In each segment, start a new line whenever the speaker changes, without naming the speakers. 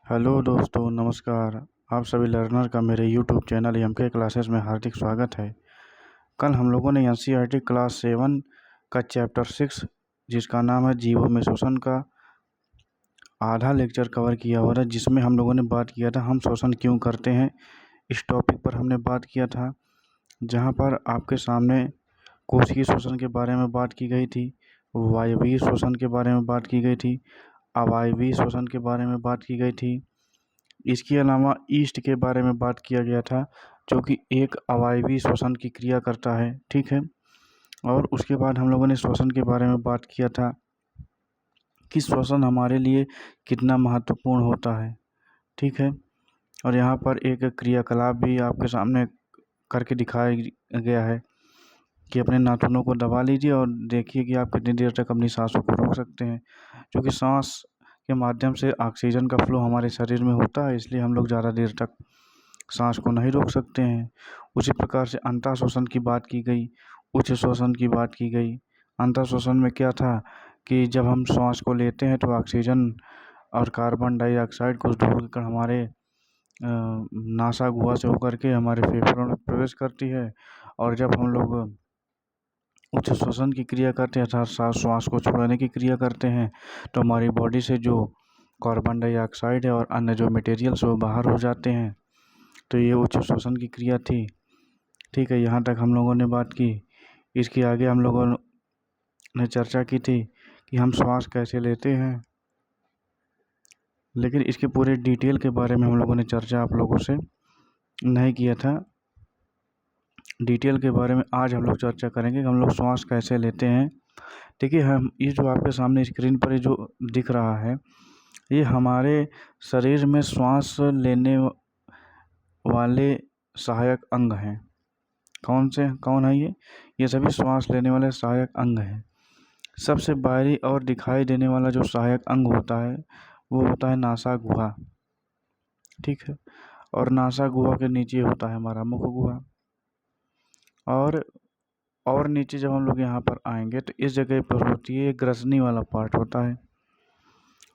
Hello दोस्तों, नमस्कार। आप सभी लर्नर का मेरे यूट्यूब चैनल एमके क्लासेस में हार्दिक स्वागत है। कल हम लोगों ने एनसीईआरटी क्लास 7 का चैप्टर 6 जिसका नाम है जीवों में शोषण का आधा लेक्चर कवर किया हुआ था, जिसमें हम लोगों ने बात किया था हम शोषण क्यों करते हैं। इस टॉपिक पर हमने बात किया था, जहाँ पर आपके सामने कोशिकीय शोषण के बारे में बात की गई थी, वायवीय शोषण के बारे में बात की गई थी, अवायवीय शोषण के बारे में बात की गई थी। इसके अलावा ईस्ट के बारे में बात किया गया था, जो कि एक अवायवीय श्वसन की क्रिया करता है, ठीक है। और उसके बाद हम लोगों ने श्वसन के बारे में बात किया था कि श्वसन हमारे लिए कितना महत्वपूर्ण होता है, ठीक है। और यहाँ पर एक क्रियाकलाप भी आपके सामने करके दिखाया गया है कि अपने नाखूनों को दबा लीजिए और देखिए कि आप कितनी देर तक अपनी सांसों को रोक सकते हैं, क्योंकि सांस के माध्यम से ऑक्सीजन का फ्लो हमारे शरीर में होता है, इसलिए हम लोग ज़्यादा देर तक सांस को नहीं रोक सकते हैं। उसी प्रकार से अंतः श्वसन की बात की गई, उच्च श्वसन की बात की गई। अंतः श्वसन में क्या था कि जब हम सांस को लेते हैं तो ऑक्सीजन और कार्बन डाइऑक्साइड कुछ धूल कण हमारे नासा गुहा से होकर के हमारे फेफड़ों में प्रवेश करती है, और जब हम लोग उच्च श्वसन की क्रिया करते हैं अर्थात श्वास को छोड़ने की क्रिया करते हैं, तो हमारी बॉडी से जो कार्बन डाइऑक्साइड है और अन्य जो मटेरियल्स वो बाहर हो जाते हैं। तो ये उच्च श्वसन की क्रिया थी, ठीक है। यहाँ तक हम लोगों ने बात की। इसके आगे हम लोगों ने चर्चा की थी कि हम श्वास कैसे लेते हैं, लेकिन इसके पूरे डिटेल के बारे में हम लोगों ने चर्चा आप लोगों से नहीं किया था। डिटेल के बारे में आज हम लोग चर्चा करेंगे कि हम लोग श्वास कैसे लेते हैं। देखिए, हम ये जो आपके सामने स्क्रीन पर ये जो दिख रहा है, ये हमारे शरीर में श्वास लेने वाले सहायक अंग हैं। कौन है ये सभी श्वास लेने वाले सहायक अंग हैं। सबसे बाहरी और दिखाई देने वाला जो सहायक अंग होता है वो होता है नासा गुहा, ठीक है। और नासा गुहा के नीचे होता है हमारा मुख गुहा, और नीचे जब हम लोग यहाँ पर आएंगे तो इस जगह पर होती है ग्रसनी वाला पार्ट होता है,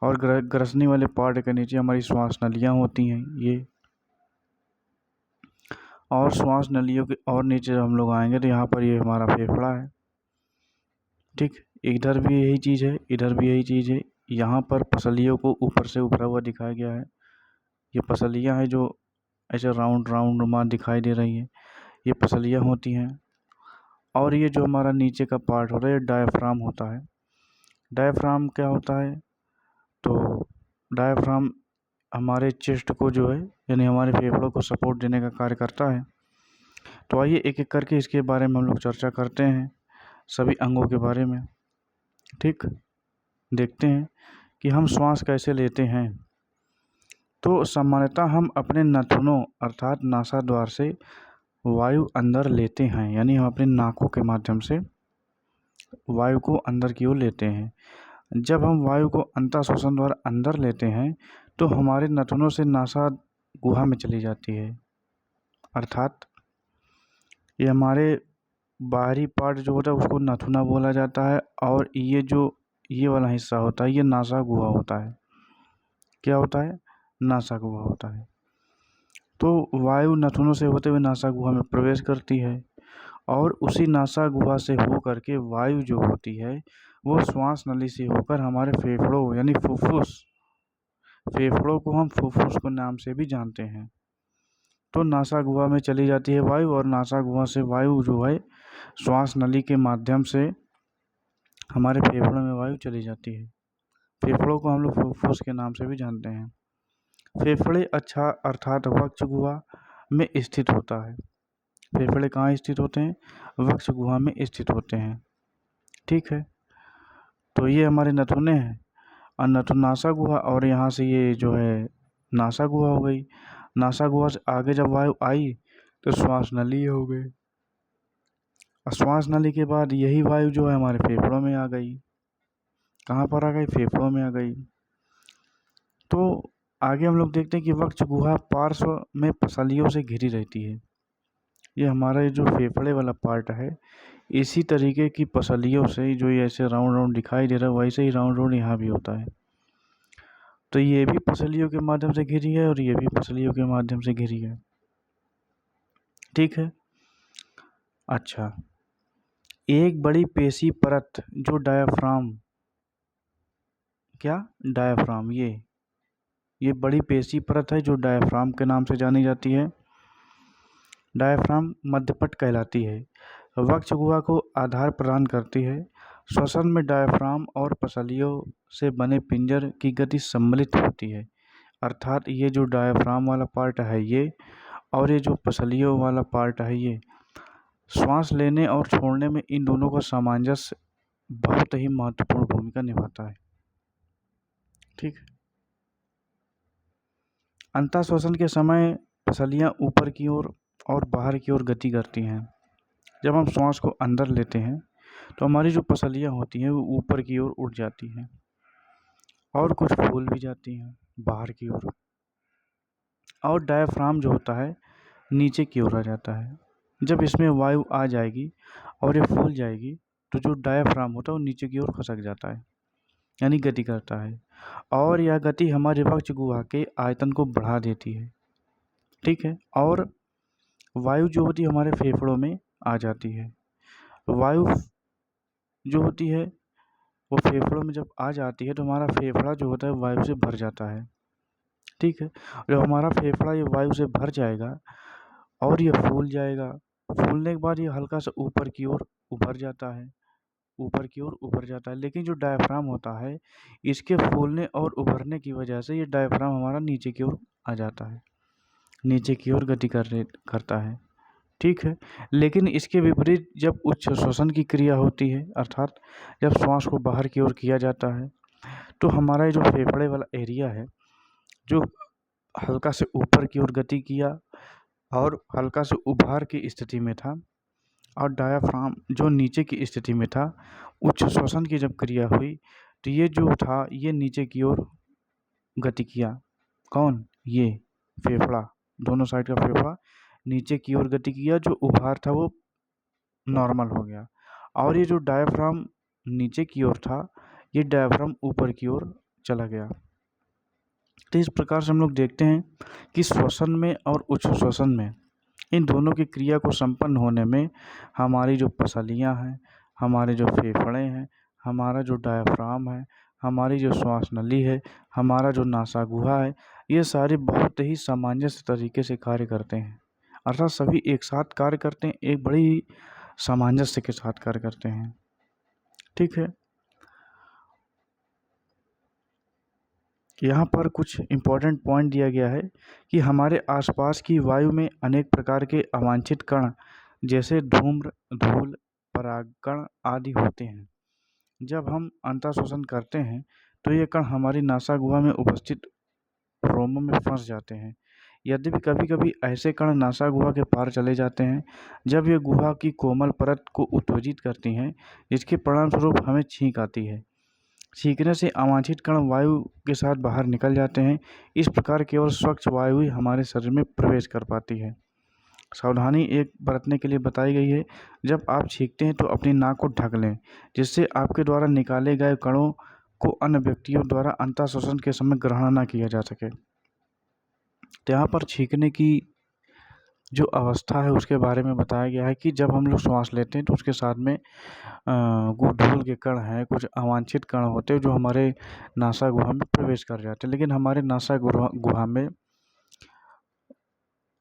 और ग्रसनी वाले पार्ट के नीचे हमारी श्वास नलियाँ होती हैं ये। और श्वास नलियों के और नीचे जब हम लोग आएंगे तो यहाँ पर ये हमारा फेफड़ा है, ठीक। इधर भी यही चीज़ है, इधर भी यही चीज़ है। यहाँ पर पसलियों को ऊपर से उभरा हुआ दिखाया गया है। ये पसलियाँ हैं जो ऐसे राउंड राउंड नुमा दिखाई दे रही हैं, ये पसलियाँ होती हैं। और ये जो हमारा नीचे का पार्ट होता है ये डायफ्राम होता है। डायफ्राम क्या होता है? तो डायफ्राम हमारे चेस्ट को जो है यानी हमारे फेफड़ों को सपोर्ट देने का कार्य करता है। तो आइए एक एक करके इसके बारे में हम लोग चर्चा करते हैं, सभी अंगों के बारे में, ठीक। देखते हैं कि हम श्वास कैसे लेते हैं। तो सामान्यतः हम अपने नाखूनों अर्थात नासा द्वार से वायु अंदर लेते हैं, यानी हम अपने नाकों के माध्यम से वायु को अंदर की ओर लेते हैं। जब हम वायु को अंतः श्वसन द्वारा अंदर लेते हैं तो हमारे नाखूनों से नासा गुहा में चली जाती है, अर्थात ये हमारे बाहरी पार्ट जो होता है उसको नाथुना बोला जाता है, और ये वाला हिस्सा होता है ये नासा गुहा होता है। क्या होता है? नासा गुहा होता है। तो वायु नाथुनों से होते हुए नासा गुहा में प्रवेश करती है, और उसी नासा गुहा से हो करके वायु जो होती है वो श्वास नली से होकर हमारे फेफड़ों यानी फुफ्फुस, फेफड़ों को हम फुफ्फुस के नाम से भी जानते हैं। तो नासा गुहा में चली जाती है वायु, और नासा गुहा से वायु जो है श्वास नली के माध्यम से हमारे फेफड़ों में वायु चली जाती है। फेफड़ों को हम लोग फुफ्फुस के नाम से भी जानते हैं। फेफड़े अच्छा अर्थात वक्ष गुहा में स्थित होता है। फेफड़े कहाँ स्थित होते हैं? वक्ष गुहा में स्थित होते हैं, ठीक है। तो ये हमारे नथुने हैं, और नथुन नासा गुहा, और यहाँ से ये जो है नासा गुहा हो गई। नासा गुहा से आगे जब वायु आई तो श्वास नली हो गई, और श्वास नली के बाद यही वायु जो है हमारे फेफड़ों में आ गई। कहाँ पर आ गई? फेफड़ों में आ गई। तो आगे हम लोग देखते हैं कि वक्ष गुहा पार्श्व में पसलियों से घिरी रहती है। ये हमारा जो फेफड़े वाला पार्ट है इसी तरीके की पसलियों से जो ये ऐसे राउंड राउंड दिखाई दे रहा है वैसे ही राउंड राउंड यहाँ भी होता है। तो ये भी पसलियों के माध्यम से घिरी है और ये भी पसलियों के माध्यम से घिरी है। ठीक है। अच्छा, एक बड़ी पेशी परत जो डायाफ्राम, क्या डायाफ्राम, ये बड़ी पेशी परत है जो डायाफ्राम के नाम से जानी जाती है। डायाफ्राम मध्यपट कहलाती है। वक्ष गुहा को आधार प्रदान करती है। श्वसन में डायाफ्राम और पसलियों से बने पिंजर की गति सम्मिलित होती है, अर्थात ये जो डायाफ्राम वाला पार्ट है ये, और ये जो पसलियों वाला पार्ट है ये, श्वास लेने और छोड़ने में इन दोनों का सामंजस्य बहुत ही महत्वपूर्ण भूमिका निभाता है। ठीक। अंतः श्वसन के समय पसलियाँ ऊपर की ओर और बाहर की ओर गति करती हैं। जब हम श्वास को अंदर लेते हैं तो हमारी जो पसलियाँ होती हैं वो ऊपर की ओर उठ जाती हैं और कुछ फूल भी जाती हैं बाहर की ओर, और डायाफ्राम जो होता है नीचे की ओर आ जाता है। जब इसमें वायु आ जाएगी और ये फूल जाएगी तो जो डायाफ्राम होता है वो नीचे की ओर खसक जाता है, यानी गति करता है, और यह गति हमारे वक्ष गुहा के आयतन को बढ़ा देती है। ठीक है। और वायु जो होती है हमारे फेफड़ों में आ जाती है। वायु जो होती है वो फेफड़ों में जब आ जाती है तो हमारा फेफड़ा जो होता है वायु से भर जाता है। ठीक है। जब हमारा फेफड़ा ये वायु से भर जाएगा और ये फूल जाएगा, फूलने के बाद ये हल्का सा ऊपर की ओर उभर जाता है, ऊपर की ओर उभर जाता है। लेकिन जो डायाफ्राम होता है इसके फूलने और उभरने की वजह से ये डायाफ्राम हमारा नीचे की ओर आ जाता है, नीचे की ओर गति करता है। ठीक है। लेकिन इसके विपरीत जब उच्च श्वसन की क्रिया होती है, अर्थात जब श्वास को बाहर की ओर किया जाता है, तो हमारा जो फेफड़े वाला एरिया है जो हल्का से ऊपर की ओर गति किया और हल्का से उभार की स्थिति में था, और डायाफ्राम जो नीचे की स्थिति में था, उच्च श्वसन की जब क्रिया हुई तो ये जो था ये नीचे की ओर गति किया। कौन? ये फेफड़ा, दोनों साइड का फेफड़ा नीचे की ओर गति किया, जो उभार था वो नॉर्मल हो गया, और ये जो डायाफ्राम नीचे की ओर था ये डायाफ्राम ऊपर की ओर चला गया। तो इस प्रकार से हम लोग देखते हैं कि श्वसन में और उच्च श्वसन में इन दोनों की क्रिया को संपन्न होने में हमारी जो पसलियाँ हैं, हमारे जो फेफड़े हैं, हमारा जो डायाफ्राम है, हमारी जो श्वास नली है, हमारा जो नासा गुहा है, ये सारे बहुत ही सामंजस्य तरीके से कार्य करते हैं, अर्थात सभी एक साथ कार्य करते हैं, एक बड़ी ही सामंजस्य के साथ कार्य करते हैं। ठीक है। यहाँ पर कुछ इम्पोर्टेंट पॉइंट दिया गया है कि हमारे आसपास की वायु में अनेक प्रकार के अवांछित कण जैसे धूम्र, धूल, परागकण आदि होते हैं। जब हम अंतःश्वसन करते हैं तो ये कण हमारी नासा गुहा में उपस्थित रोमों में फंस जाते हैं। यद्यपि कभी कभी ऐसे कण नासा गुहा के पार चले जाते हैं जब ये गुहा की कोमल परत को उत्तेजित करती हैं, जिसके परिणामस्वरूप हमें छींक आती है। छींकने से अवांछित कण वायु के साथ बाहर निकल जाते हैं। इस प्रकार केवल स्वच्छ वायु ही हमारे शरीर में प्रवेश कर पाती है। सावधानी एक बरतने के लिए बताई गई है, जब आप छींकते हैं तो अपनी नाक को ढक लें, जिससे आपके द्वारा निकाले गए कणों को अन्य व्यक्तियों द्वारा अंतःश्वसन के समय ग्रहण न किया जा सके। तो यहाँ पर छींकने की जो अवस्था है उसके बारे में बताया गया है कि जब हम लोग श्वास लेते हैं तो उसके साथ में धूल के कण हैं, कुछ अवांछित कण होते हैं जो हमारे नासा गुहा में प्रवेश कर जाते हैं। लेकिन हमारे नासा गुहा में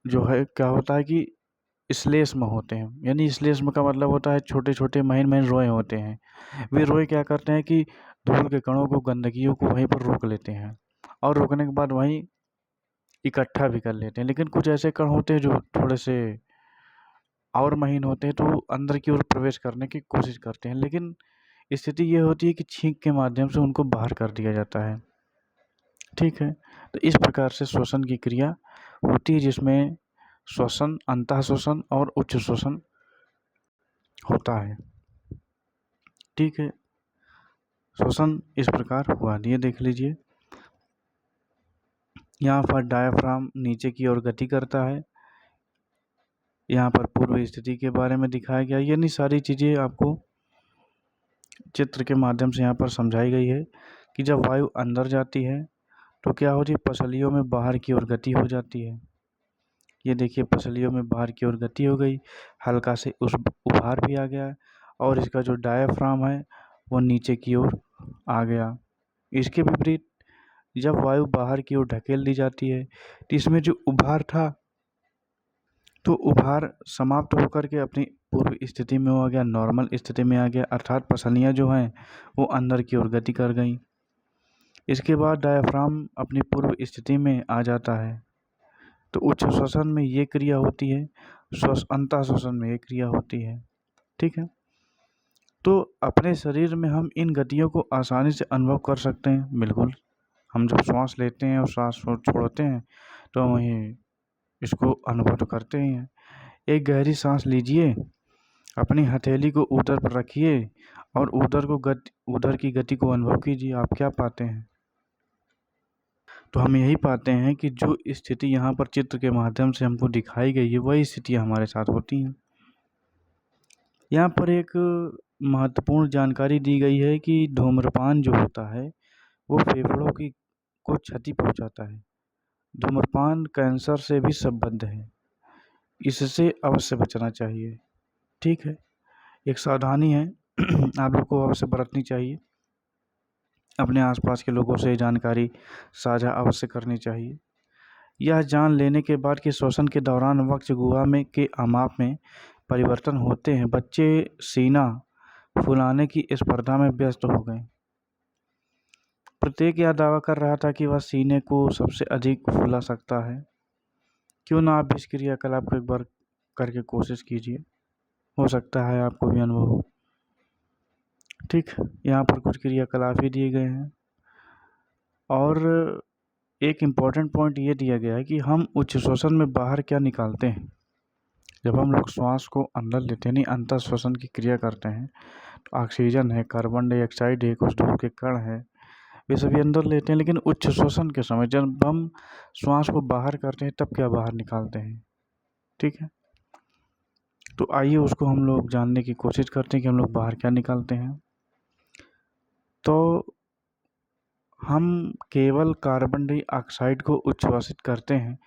जो है क्या होता है कि श्लेष्म होते हैं, यानी श्लेष्म का मतलब होता है छोटे छोटे महीन महीन रोए होते हैं। वे रोए क्या करते हैं कि धूल के कणों को, गंदगियों को वहीं पर रोक लेते हैं और रोकने के बाद वहीं इकट्ठा भी कर लेते हैं। लेकिन कुछ ऐसे कण होते हैं जो थोड़े से और महीन होते हैं तो अंदर की ओर प्रवेश करने की कोशिश करते हैं, लेकिन स्थिति ये होती है कि छींक के माध्यम से उनको बाहर कर दिया जाता है। ठीक है। तो इस प्रकार से श्वसन की क्रिया होती है, जिसमें श्वसन, अंतःश्वसन और उच्च श्वसन होता है। ठीक है। श्वसन इस प्रकार हुआ, ये देख लीजिए। यहाँ पर डायाफ्राम नीचे की ओर गति करता है। यहाँ पर पूर्व स्थिति के बारे में दिखाया गया। यानी सारी चीज़ें आपको चित्र के माध्यम से यहाँ पर समझाई गई है कि जब वायु अंदर जाती है तो क्या होती है, पसलियों में बाहर की ओर गति हो जाती है। ये देखिए पसलियों में बाहर की ओर गति हो गई, हल्का से उस उभार भी आ गया और इसका जो डायाफ्राम है वो नीचे की ओर आ गया। इसके विपरीत जब वायु बाहर की ओर ढकेल दी जाती है तो इसमें जो उभार था तो उभार समाप्त होकर के अपनी पूर्व स्थिति में हो गया, नॉर्मल स्थिति में आ गया, अर्थात पसलियाँ जो हैं वो अंदर की ओर गति कर गई। इसके बाद डायाफ्राम अपनी पूर्व स्थिति में आ जाता है। तो उच्च श्वसन में ये क्रिया होती है, अंतः श्वसन में ये क्रिया होती है। ठीक है, तो अपने शरीर में हम इन गतियों को आसानी से अनुभव कर सकते हैं। बिल्कुल, हम जब श्वास लेते हैं और श्वास छोड़ते हैं तो हम वहीं इसको अनुभव तो करते ही हैं। एक गहरी सांस लीजिए, अपनी हथेली को उदर पर रखिए और उदर की गति को अनुभव कीजिए। आप क्या पाते हैं? तो हम यही पाते हैं कि जो स्थिति यहाँ पर चित्र के माध्यम से हमको दिखाई गई है वही स्थितियाँ हमारे साथ होती हैं। यहाँ पर एक महत्वपूर्ण जानकारी दी गई है कि धूम्रपान जो होता है वो फेफड़ों को क्षति पहुँचाता है। धूम्रपान कैंसर से भी संबद्ध है, इससे अवश्य बचना चाहिए। ठीक है, एक सावधानी है आप लोग को अवश्य बरतनी चाहिए। अपने आसपास के लोगों से जानकारी साझा अवश्य करनी चाहिए। यह जान लेने के बाद कि श्वसन के दौरान वक्ष गुहा में के अमाप में परिवर्तन होते हैं, बच्चे सीना फुलाने की स्पर्धा में व्यस्त हो गए। प्रत्येक यह दावा कर रहा था कि वह सीने को सबसे अधिक फुला सकता है। क्यों ना आप इस क्रियाकलाप को एक बार करके कोशिश कीजिए, हो सकता है आपको भी अनुभव हो। ठीक, यहाँ पर कुछ क्रियाकलाप ही दिए गए हैं और एक इम्पॉर्टेंट पॉइंट ये दिया गया है कि हम उच्च श्वसन में बाहर क्या निकालते हैं। जब हम लोग श्वास को अंदर लेते हैं, नहीं अंतर श्वसन की क्रिया करते हैं, तो ऑक्सीजन है, कार्बन डाइऑक्साइड है, कुछ धूल के कण है, वे सभी अंदर लेते हैं। लेकिन उच्च श्वसन के समय जब हम श्वास को बाहर करते हैं तब क्या बाहर निकालते हैं। ठीक है, तो आइए उसको हम लोग जानने की कोशिश करते हैं कि हम लोग बाहर क्या निकालते हैं। तो हम केवल कार्बन डाइऑक्साइड को उच्छ्वासित करते हैं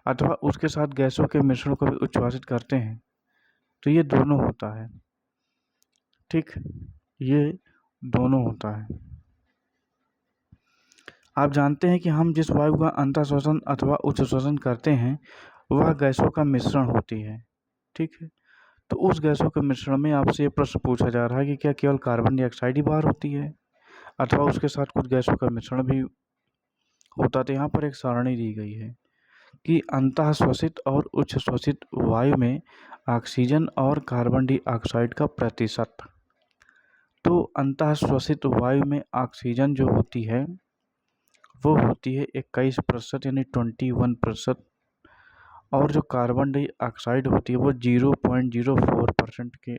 अथवा उसके साथ गैसों के मिश्रण को भी उच्छ्वासित करते हैं, तो ये दोनों होता है। ठीक, ये दोनों होता है। आप जानते हैं कि हम जिस वायु का अंतः श्वसन अथवा उच्च श्वसन करते हैं वह गैसों का मिश्रण होती है। ठीक है, तो उस गैसों के मिश्रण में आपसे ये प्रश्न पूछा जा रहा है कि क्या केवल कार्बन डाइऑक्साइड ही बाहर होती है अथवा उसके साथ कुछ गैसों का मिश्रण भी होता। तो यहाँ पर एक सारणी दी गई है कि अंतः श्वसित और उच्च श्वसित वायु में ऑक्सीजन और कार्बन डाइऑक्साइड का प्रतिशत। तो अंतः श्वसित वायु में ऑक्सीजन जो होती है वो होती है 21% यानी 21%, और जो कार्बन डाइऑक्साइड होती है वो 0.04% के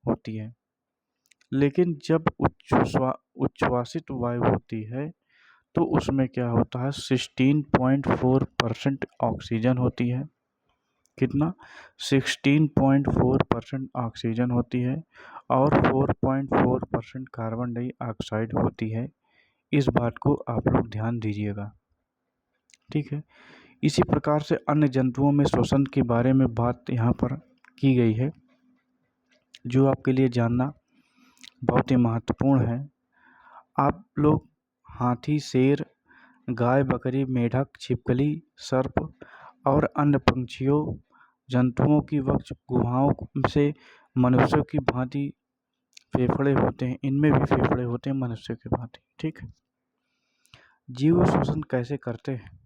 होती है। लेकिन जब उच्छ्वासित वायु होती है तो उसमें क्या होता है, 16.4% ऑक्सीजन होती है। कितना? 16.4% ऑक्सीजन होती है और 4.4% कार्बन डाइऑक्साइड होती है। इस बात को आप लोग ध्यान दीजिएगा। ठीक है, इसी प्रकार से अन्य जंतुओं में श्वसन के बारे में बात यहाँ पर की गई है जो आपके लिए जानना बहुत ही महत्वपूर्ण है। आप लोग हाथी, शेर, गाय, बकरी, मेढक, छिपकली, सर्प और अन्य पंछियों जंतुओं की वक्ष गुहाओं से मनुष्यों की भांति फेफड़े होते हैं, इनमें भी फेफड़े होते हैं मनुष्य की भांति। ठीक, जीव श्वसन कैसे करते हैं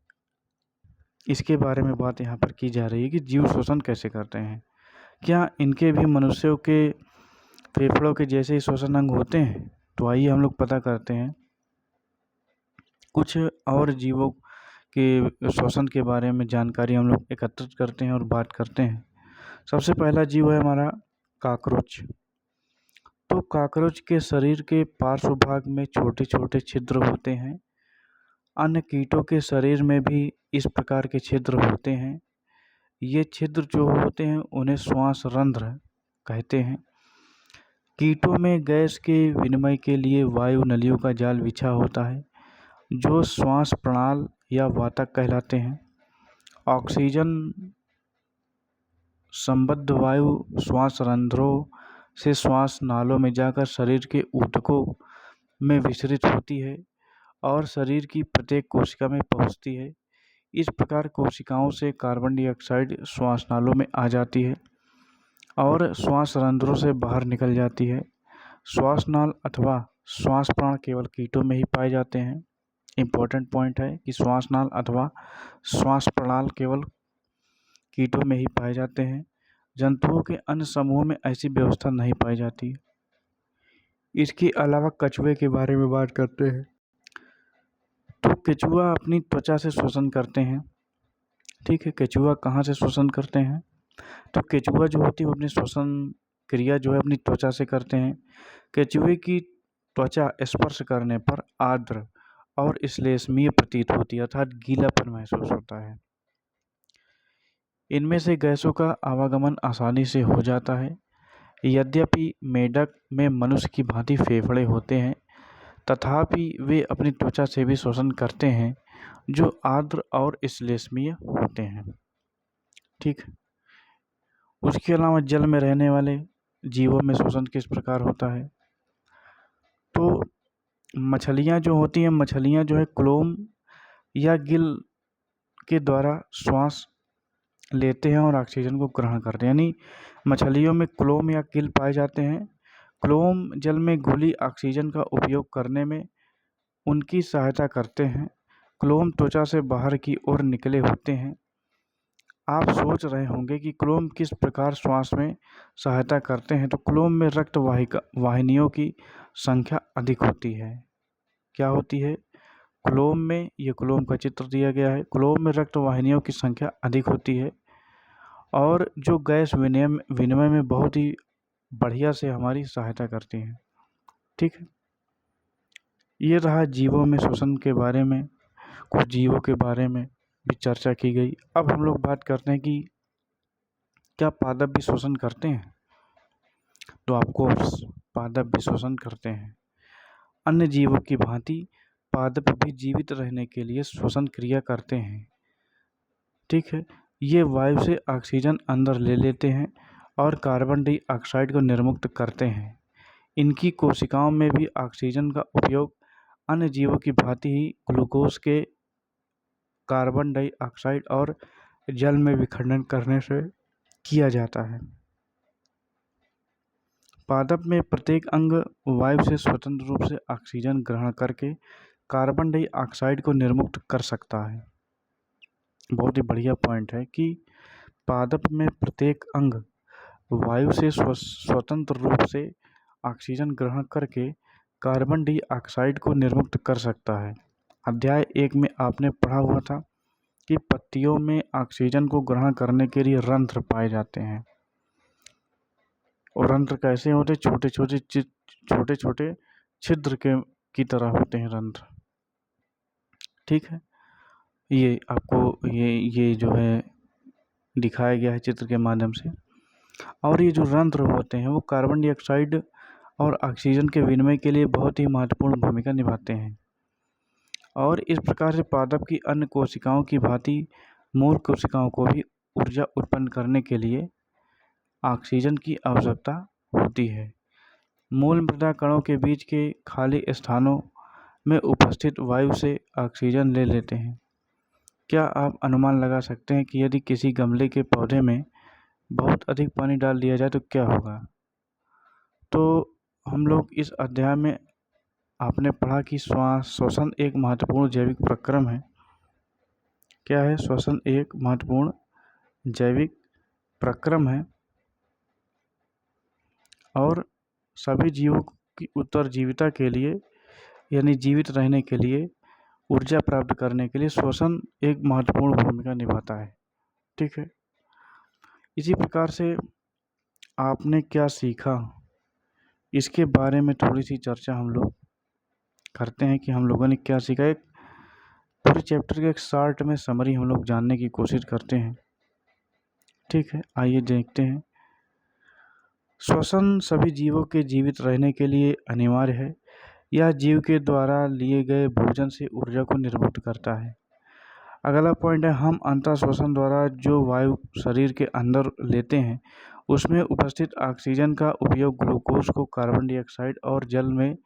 इसके बारे में बात यहाँ पर की जा रही है कि जीव श्वसन कैसे करते हैं। क्या इनके भी मनुष्यों के फेफड़ों के जैसे ही श्वसन अंग होते हैं? तो आइए हम लोग पता करते हैं कुछ और जीवों के श्वसन के बारे में जानकारी हम लोग एकत्रित करते हैं और बात करते हैं। सबसे पहला जीव है हमारा कॉकरोच। तो कॉकरोच के शरीर के पार्श्व भाग में छोटे छोटे छिद्र होते हैं। अन्य कीटों के शरीर में भी इस प्रकार के छिद्र होते हैं। ये छिद्र जो होते हैं उन्हें श्वास रंध्र कहते हैं। कीटों में गैस के विनिमय के लिए वायु नलियों का जाल बिछा होता है जो श्वास प्रणाल या वातक कहलाते हैं। ऑक्सीजन संबद्ध वायु श्वास रंध्रों से श्वास नालों में जाकर शरीर के ऊतकों में विसरित होती है और शरीर की प्रत्येक कोशिका में पहुंचती है। इस प्रकार कोशिकाओं से कार्बन डाइऑक्साइड श्वास नालों में आ जाती है और श्वास रंध्रों से बाहर निकल जाती है। श्वास नाल अथवा श्वास प्राण केवल कीटों में ही पाए जाते हैं। इम्पोर्टेंट पॉइंट है कि श्वास नाल अथवा श्वास प्रणाल केवल कीटों में ही पाए जाते हैं। जंतुओं के अन्य समूहों में ऐसी व्यवस्था नहीं पाई जाती। इसके अलावा कछुए के बारे में बात करते हैं तो केचुआ अपनी त्वचा से श्वसन करते हैं। ठीक है, केचुआ कहाँ से श्वसन करते हैं? तो केचुआ जो होती है वो अपनी श्वसन क्रिया जो है अपनी त्वचा से करते हैं। केचुए की त्वचा स्पर्श करने पर आर्द्र और श्लेष्मीय प्रतीत होती है अर्थात गीलापन महसूस होता है। इनमें से गैसों का आवागमन आसानी से हो जाता है। यद्यपि मेढक में मनुष्य की भांति फेफड़े होते हैं तथापि वे अपनी त्वचा से भी श्वसन करते हैं जो आर्द्र और श्लेष्मीय होते हैं। ठीक, उसके अलावा जल में रहने वाले जीवों में श्वसन किस प्रकार होता है? तो मछलियाँ जो होती हैं, मछलियाँ जो है क्लोम या गिल के द्वारा श्वास लेते हैं और ऑक्सीजन को ग्रहण करते हैं। यानी मछलियों में क्लोम या गिल पाए जाते हैं। क्लोम जल में घुली ऑक्सीजन का उपयोग करने में उनकी सहायता करते हैं। क्लोम त्वचा से बाहर की ओर निकले होते हैं। आप सोच रहे होंगे कि क्लोम किस प्रकार श्वास में सहायता करते हैं। तो क्लोम में रक्त वाहिनियों की संख्या अधिक होती है। क्या होती है? क्लोम में, ये क्लोम का चित्र दिया गया है, क्लोम में रक्त वाहिनियों की संख्या अधिक होती है और जो गैस विनिमय में बहुत ही बढ़िया से हमारी सहायता करती हैं। ठीक है, ये रहा जीवों में श्वसन के बारे में, कुछ जीवों के बारे में भी चर्चा की गई। अब हम लोग बात करते हैं कि क्या पादप भी श्वसन करते हैं? तो आपको पादप भी श्वसन करते हैं। अन्य जीवों की भांति पादप भी जीवित रहने के लिए श्वसन क्रिया करते हैं। ठीक है, ये वायु से ऑक्सीजन अंदर ले लेते हैं और कार्बन डाइऑक्साइड को निर्मुक्त करते हैं। इनकी कोशिकाओं में भी ऑक्सीजन का उपयोग अन्य जीवों की भांति ही ग्लूकोज के कार्बन डाइऑक्साइड और जल में विखंडन करने से किया जाता है। पादप में प्रत्येक अंग वायु से स्वतंत्र रूप से ऑक्सीजन ग्रहण करके कार्बन डाइऑक्साइड को निर्मुक्त कर सकता है। बहुत ही बढ़िया पॉइंट है कि पादप में प्रत्येक अंग वायु से स्वतंत्र रूप से ऑक्सीजन ग्रहण करके कार्बन डाइऑक्साइड को निर्मुक्त कर सकता है। अध्याय 1 में आपने पढ़ा हुआ था कि पत्तियों में ऑक्सीजन को ग्रहण करने के लिए रंध्र पाए जाते हैं। और रंध्र कैसे होते? छोटे छोटे छिद्र की तरह होते हैं रंध्र। ठीक है, ये आपको ये जो है दिखाया गया है चित्र के माध्यम से। और ये जो रंध्र होते हैं वो कार्बन डाइऑक्साइड और ऑक्सीजन के विनिमय के लिए बहुत ही महत्वपूर्ण भूमिका निभाते हैं। और इस प्रकार से पादप की अन्य कोशिकाओं की भांति मूल कोशिकाओं को भी ऊर्जा उत्पन्न करने के लिए ऑक्सीजन की आवश्यकता होती है। मूल मृदा कणों के बीच के खाली स्थानों में उपस्थित वायु से ऑक्सीजन ले लेते हैं। क्या आप अनुमान लगा सकते हैं कि यदि किसी गमले के पौधे में बहुत अधिक पानी डाल दिया जाए तो क्या होगा? तो हम लोग इस अध्याय में आपने पढ़ा कि श्वसन एक महत्वपूर्ण जैविक प्रक्रम है। क्या है? श्वसन एक महत्वपूर्ण जैविक प्रक्रम है और सभी जीवों की उत्तरजीविता के लिए यानी जीवित रहने के लिए ऊर्जा प्राप्त करने के लिए श्वसन एक महत्वपूर्ण भूमिका निभाता है। ठीक है, इसी प्रकार से आपने क्या सीखा इसके बारे में थोड़ी सी चर्चा हम लोग करते हैं कि हम लोगों ने क्या सीखा। एक पूरे चैप्टर के एक शॉर्ट में समरी हम लोग जानने की कोशिश करते हैं। ठीक है, आइए देखते हैं। श्वसन सभी जीवों के जीवित रहने के लिए अनिवार्य है। यह जीव के द्वारा लिए गए भोजन से ऊर्जा को निर्मुक्त करता है। अगला पॉइंट है, हम अंतः श्वसन द्वारा जो वायु शरीर के अंदर लेते हैं उसमें उपस्थित ऑक्सीजन का उपयोग ग्लूकोज को कार्बन डाइऑक्साइड और जल में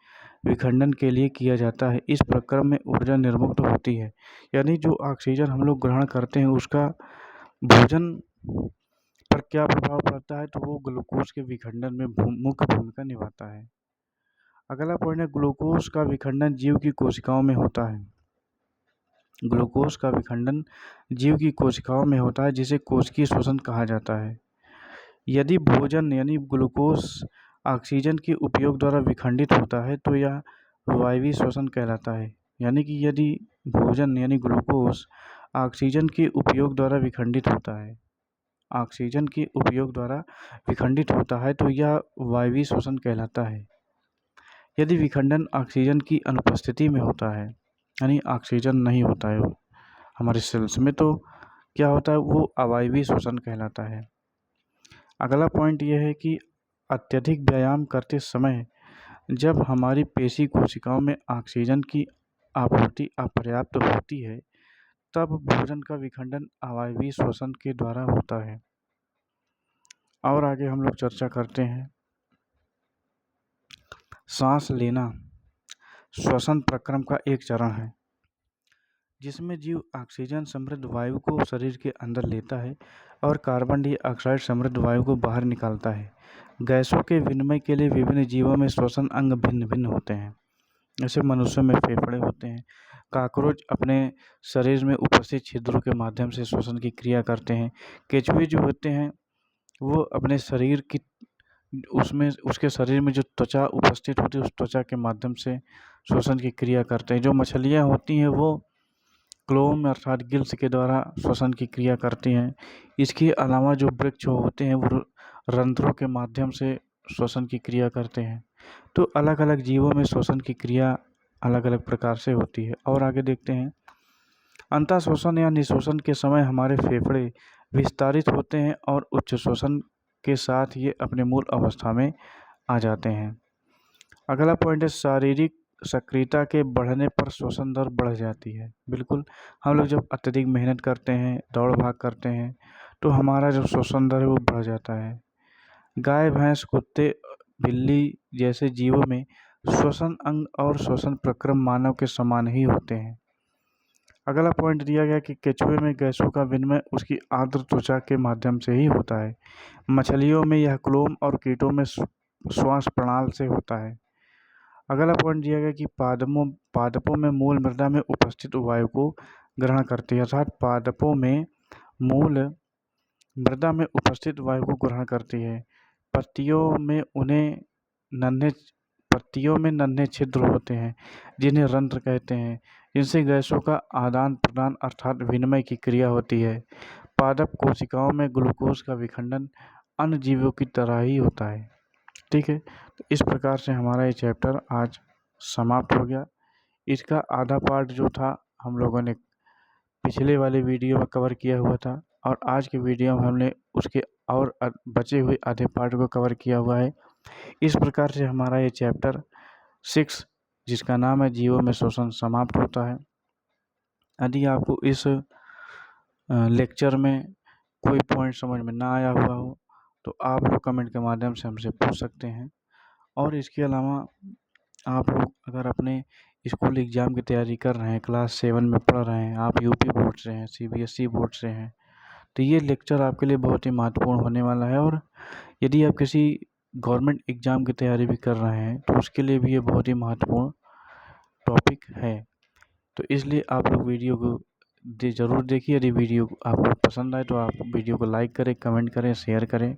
विखंडन के लिए किया जाता है। इस प्रक्रम में ऊर्जा निर्मुक्त होती है। यानी जो ऑक्सीजन हम लोग ग्रहण करते हैं उसका भोजन पर क्या प्रभाव पड़ता है, तो वो ग्लूकोज के विखंडन में मुख्य भूमिका निभाता है। अगला पॉइंट है, ग्लूकोज का विखंडन जीव की कोशिकाओं में होता है। ग्लूकोज का विखंडन जीव की कोशिकाओं में होता है, जिसे कोशिकीय श्वसन कहा जाता है। यदि भोजन यानी ग्लूकोज ऑक्सीजन के उपयोग द्वारा विखंडित होता है तो यह वायवीय श्वसन कहलाता है। यानी कि यदि भोजन यानी ग्लूकोज ऑक्सीजन के उपयोग द्वारा विखंडित होता है, ऑक्सीजन के उपयोग द्वारा विखंडित होता है तो यह वायवीय श्वसन कहलाता है। यदि विखंडन ऑक्सीजन की अनुपस्थिति में होता है, यानी ऑक्सीजन नहीं होता है हमारे सेल्स में, तो क्या होता है, वो अवायवीय श्वसन कहलाता है। अगला पॉइंट यह है कि अत्यधिक व्यायाम करते समय जब हमारी पेशी कोशिकाओं में ऑक्सीजन की आपूर्ति अपर्याप्त होती है तब भोजन का विखंडन अवायवीय श्वसन के द्वारा होता है। और आगे हम लोग चर्चा करते हैं, सांस लेना श्वसन प्रक्रम का एक चरण है जिसमें जीव ऑक्सीजन समृद्ध वायु को शरीर के अंदर लेता है और कार्बन डाइऑक्साइड समृद्ध वायु को बाहर निकालता है। गैसों के विनिमय के लिए विभिन्न जीवों में श्वसन अंग भिन्न भिन्न होते हैं। जैसे मनुष्यों में फेफड़े होते हैं, कॉकरोच अपने शरीर में उपस्थित छिद्रों के माध्यम से श्वसन की क्रिया करते हैं। केंचुए जो होते हैं वो अपने शरीर की उसके शरीर में जो त्वचा उपस्थित होती है उस त्वचा के माध्यम से श्वसन की क्रिया करते हैं। जो मछलियाँ होती हैं वो क्लोम अर्थात गिल्स के द्वारा श्वसन की क्रिया करती हैं। इसके अलावा जो वृक्ष होते हैं वो रंध्रों के माध्यम से श्वसन की क्रिया करते हैं। तो अलग अलग जीवों में श्वसन की क्रिया अलग अलग प्रकार से होती है। और आगे देखते हैं, अंतः श्वसन या निश्वसन के समय हमारे फेफड़े विस्तारित होते हैं और उच्च श्वसन के साथ ये अपने मूल अवस्था में आ जाते हैं। अगला पॉइंट है, शारीरिक सक्रियता के बढ़ने पर श्वसन दर बढ़ जाती है। बिल्कुल, हम लोग जब अत्यधिक मेहनत करते हैं, दौड़ भाग करते हैं, तो हमारा जो श्वसन दर है वो बढ़ जाता है। गाय, भैंस, कुत्ते, बिल्ली जैसे जीवों में श्वसन अंग और श्वसन प्रक्रम मानव के समान ही होते हैं। अगला पॉइंट दिया गया कि केंचुए में गैसों का विनिमय उसकी आर्द्र त्वचा के माध्यम से ही होता है। मछलियों में यह क्लोम और कीटों में श्वास प्रणाल से होता है। अगला पॉइंट दिया गया कि पादपों में मूल मृदा में उपस्थित वायु को ग्रहण करती है, अर्थात पादपों में मूल मृदा में उपस्थित वायु को ग्रहण करती है। पत्तियों में नन्हे छिद्र होते हैं जिन्हें रंध्र कहते हैं, जिनसे गैसों का आदान प्रदान अर्थात विनिमय की क्रिया होती है। पादप कोशिकाओं में ग्लूकोज का विखंडन अन्य जीवों की तरह ही होता है। ठीक है, तो इस प्रकार से हमारा ये चैप्टर आज समाप्त हो गया। इसका आधा पार्ट जो था हम लोगों ने पिछले वाले वीडियो में कवर किया हुआ था और आज के वीडियो में हमने उसके और बचे हुए आधे पार्ट को कवर किया हुआ है। इस प्रकार से हमारा ये चैप्टर 6 जिसका नाम है जीवों में श्वसन समाप्त होता है। यदि आपको इस लेक्चर में कोई पॉइंट समझ में ना आया हुआ हो तो आप लोग कमेंट के माध्यम से हमसे पूछ सकते हैं। और इसके अलावा आप लोग अगर अपने स्कूल एग्ज़ाम की तैयारी कर रहे हैं, क्लास 7 में पढ़ रहे हैं, आप यूपी बोर्ड से हैं, सीबीएसई बोर्ड से हैं, तो ये लेक्चर आपके लिए बहुत ही महत्वपूर्ण होने वाला है। और यदि आप किसी गवर्नमेंट एग्ज़ाम की तैयारी भी कर रहे हैं तो उसके लिए भी ये बहुत ही महत्वपूर्ण टॉपिक है। तो इसलिए आप लोग वीडियो को ज़रूर देखिए। यदि वीडियो आपको पसंद आए तो आप वीडियो को लाइक करें, कमेंट करें, शेयर करें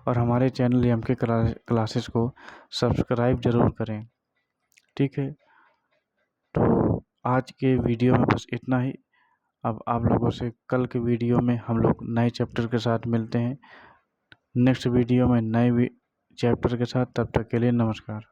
और हमारे चैनल एमके क्लासेस को सब्सक्राइब ज़रूर करें। ठीक है, तो आज के वीडियो में बस इतना ही। अब आप लोगों से कल के वीडियो में हम लोग नए चैप्टर के साथ मिलते हैं, नेक्स्ट वीडियो में नए चैप्टर के साथ। तब तक के लिए नमस्कार।